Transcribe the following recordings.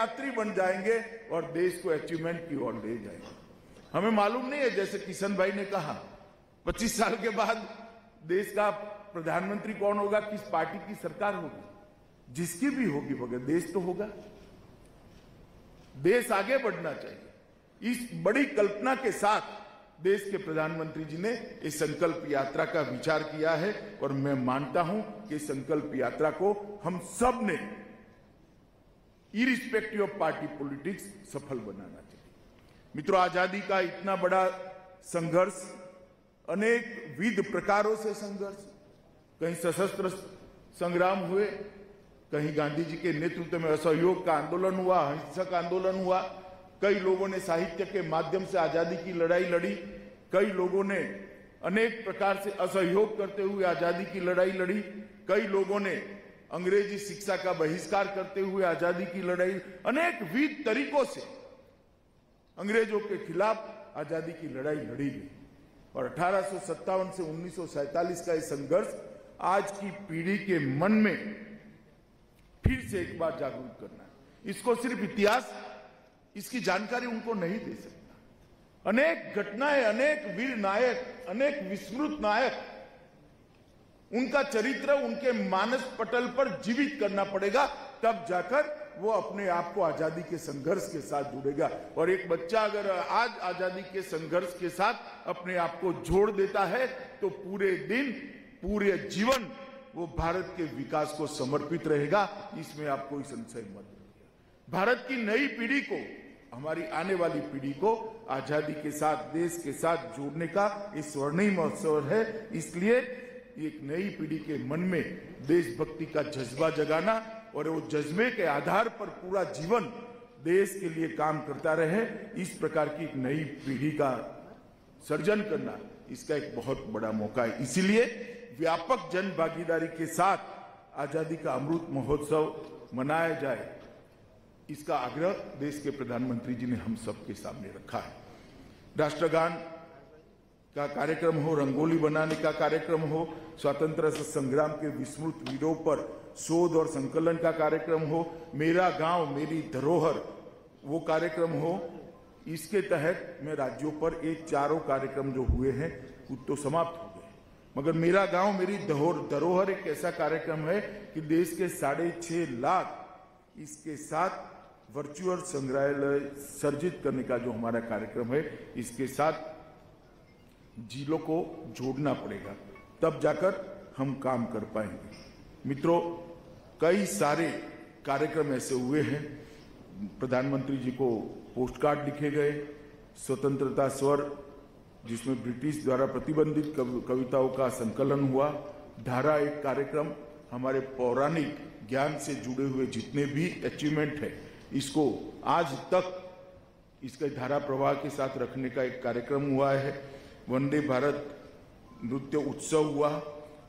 यात्री बन जाएंगे और देश को अचीवमेंट की ओर ले जाएंगे। हमें मालूम नहीं है, जैसे किशन भाई ने कहा 25 साल के बाद देश का प्रधानमंत्री कौन होगा, किस पार्टी की सरकार होगी, जिसकी भी होगी मगर देश तो होगा। देश आगे बढ़ना चाहिए। इस बड़ी कल्पना के साथ देश के प्रधानमंत्री जी ने इस संकल्प यात्रा का विचार किया है और मैं मानता हूं कि संकल्प यात्रा को हम सब ने इरिस्पेक्टिव ऑफ पार्टी पॉलिटिक्स सफल बनाना चाहिए। मित्रों, आजादी का इतना बड़ा संघर्ष, अनेक विध प्रकारों से संघर्ष, कहीं सशस्त्र संग्राम हुए, कहीं गांधी जी के नेतृत्व में असहयोग का आंदोलन हुआ, अहिंसक आंदोलन हुआ, कई लोगों ने साहित्य के माध्यम से आजादी की लड़ाई लड़ी, कई लोगों ने अनेक प्रकार से असहयोग करते हुए आजादी की लड़ाई लड़ी, कई लोगों ने अंग्रेजी शिक्षा का बहिष्कार करते हुए आजादी की लड़ाई, अनेक विविध तरीकों से अंग्रेजों के खिलाफ आजादी की लड़ाई लड़ी गई। और 1857 से 1947 का यह संघर्ष आज की पीढ़ी के मन में फिर से एक बार जागरूक करना है। इसको सिर्फ इतिहास, इसकी जानकारी उनको नहीं दे सकता। अनेक घटनाएं, अनेक वीर नायक, अनेक विस्मृत नायक, उनका चरित्र उनके मानस पटल पर जीवित करना पड़ेगा, तब जाकर वो अपने आप को आजादी के संघर्ष के साथ जुड़ेगा। और एक बच्चा अगर आज आजादी के संघर्ष के साथ अपने आप को जोड़ देता है तो पूरे दिन, पूरे जीवन वो भारत के विकास को समर्पित रहेगा। इसमें आप कोई संशय मत रखिए। भारत की नई पीढ़ी को, हमारी आने वाली पीढ़ी को आजादी के साथ, देश के साथ जोड़ने का ये स्वर्णिम अवसर है। इसलिए एक नई पीढ़ी के मन में देशभक्ति का जज्बा जगाना और वो जज्बे के आधार पर पूरा जीवन देश के लिए काम करता रहे, इस प्रकार की एक नई पीढ़ी का सर्जन करना, इसका एक बहुत बड़ा मौका है। इसीलिए व्यापक जन भागीदारी के साथ आजादी का अमृत महोत्सव मनाया जाए, इसका आग्रह देश के प्रधानमंत्री जी ने हम सबके सामने रखा है। राष्ट्रगान का कार्यक्रम हो, रंगोली बनाने का कार्यक्रम हो, स्वतंत्रता संग्राम के विस्मृत वीरों पर शोध और संकलन का कार्यक्रम हो, मेरा गांव मेरी धरोहर वो कार्यक्रम हो। इसके तहत में राज्यों पर ये चारों कार्यक्रम जो हुए हैं वो तो समाप्त हो गए, मगर मेरा गांव मेरी धरोहर एक ऐसा कार्यक्रम है कि देश के 6.5 लाख इसके साथ वर्चुअल संग्रहालय सर्जित करने का जो हमारा कार्यक्रम है, इसके साथ जिलों को जोड़ना पड़ेगा, तब जाकर हम काम कर पाएंगे। मित्रों, कई सारे कार्यक्रम ऐसे हुए हैं। प्रधानमंत्री जी को पोस्ट कार्ड लिखे गए, स्वतंत्रता स्वर जिसमें ब्रिटिश द्वारा प्रतिबंधित कविताओं का संकलन हुआ, धारा एक कार्यक्रम, हमारे पौराणिक ज्ञान से जुड़े हुए जितने भी अचीवमेंट है इसको आज तक इसके धारा प्रवाह के साथ रखने का एक कार्यक्रम हुआ है। वंदे भारत नृत्य उत्सव हुआ,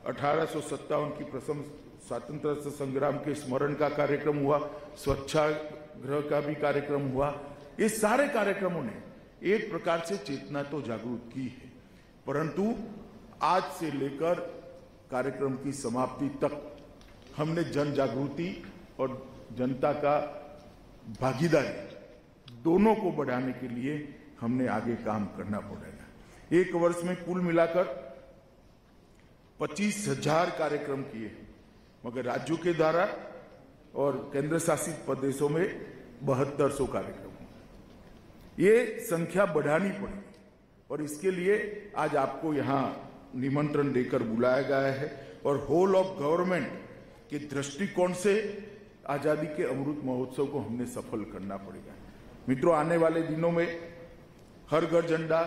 1857 की प्रथम स्वतंत्रता संग्राम के स्मरण का कार्यक्रम हुआ, स्वच्छाग्रह का भी कार्यक्रम हुआ। ये सारे कार्यक्रमों ने एक प्रकार से चेतना तो जागरूक की है, परंतु आज से लेकर कार्यक्रम की समाप्ति तक हमने जन जागृति और जनता का भागीदारी दोनों को बढ़ाने के लिए हमने आगे काम करना पड़ेगा। एक वर्ष में कुल मिलाकर 25,000 कार्यक्रम किए, मगर राज्यों के द्वारा और केंद्र शासित प्रदेशों में 7200 कार्यक्रम। ये संख्या बढ़ानी पड़ेगी और इसके लिए आज आपको यहाँ निमंत्रण देकर बुलाया गया है और होल ऑफ गवर्नमेंट के दृष्टिकोण से आजादी के अमृत महोत्सव को हमने सफल करना पड़ेगा। मित्रों, आने वाले दिनों में हर घर झंडा,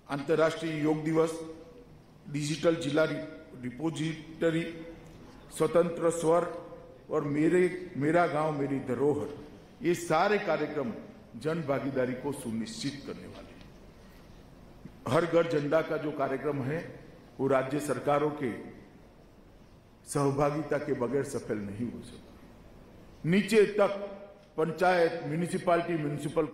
अंतर्राष्ट्रीय योग दिवस, डिजिटल जिला रिपोजिटरी, स्वतंत्र स्वर और मेरा गांव मेरी धरोहर, ये सारे कार्यक्रम जन भागीदारी को सुनिश्चित करने वाले हैं। हर घर झंडा का जो कार्यक्रम है वो राज्य सरकारों के सहभागिता के बगैर सफल नहीं हो सकता। नीचे तक पंचायत, म्युनिसिपल